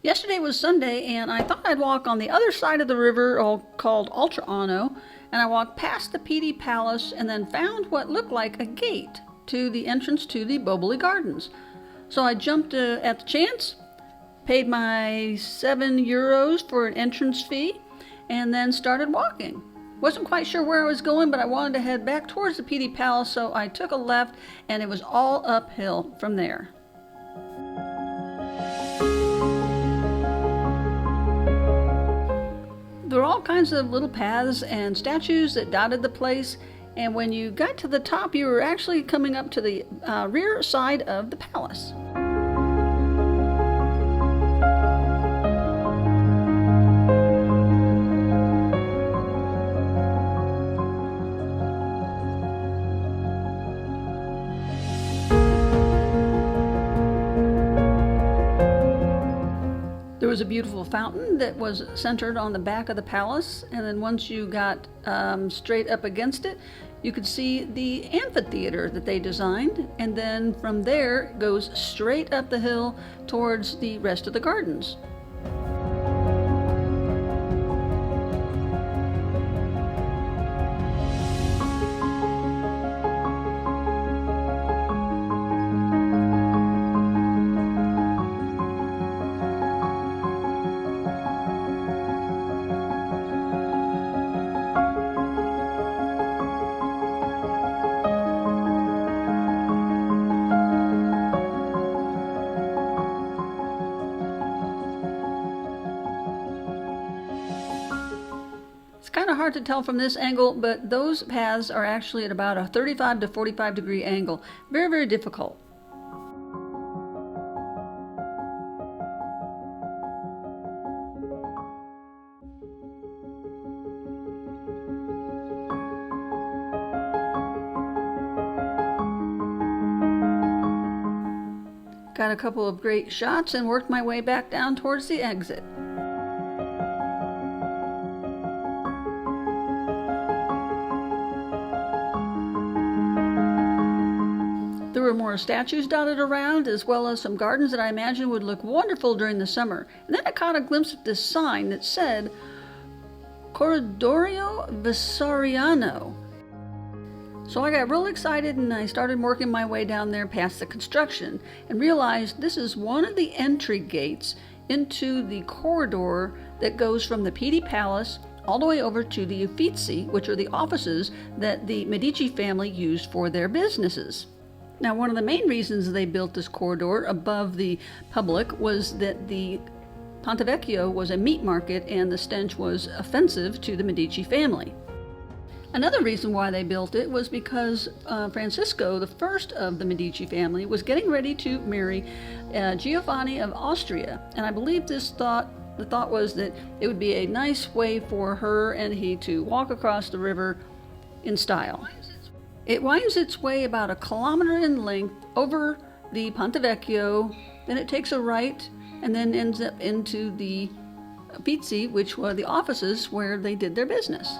Yesterday was Sunday, and I thought I'd walk on the other side of the river called Oltrano, and I walked past the Pitti Palace and then found what looked like a gate to the entrance to the Boboli Gardens. So I jumped at the chance, paid my €7 for an entrance fee, and then started walking. Wasn't quite sure where I was going, but I wanted to head back towards the Pitti Palace, so I took a left, and it was all uphill from there. There were all kinds of little paths and statues that dotted the place, and when you got to the top, you were actually coming up to the rear side of the palace. There was a beautiful fountain that was centered on the back of the palace, and then once you got straight up against it, you could see the amphitheater that they designed, and then from there it goes straight up the hill towards the rest of the gardens. It's kind of hard to tell from this angle, but those paths are actually at about a 35 to 45 degree angle. Very, very difficult. Got a couple of great shots and worked my way back down towards the exit. There were more statues dotted around, as well as some gardens that I imagined would look wonderful during the summer. And then I caught a glimpse of this sign that said Corridoio Vesariano. So I got real excited and I started working my way down there past the construction and realized this is one of the entry gates into the corridor that goes from the Pitti Palace all the way over to the Uffizi, which are the offices that the Medici family used for their businesses. Now, one of the main reasons they built this corridor above the public was that the Ponte Vecchio was a meat market and the stench was offensive to the Medici family. Another reason why they built it was because Francisco, the first of the Medici family, was getting ready to marry Giovanni of Austria, and I believe the thought was that it would be a nice way for her and he to walk across the river in style. It winds its way about 1 kilometer in length over the Ponte Vecchio, then it takes a right and then ends up into the Pitti, which were the offices where they did their business.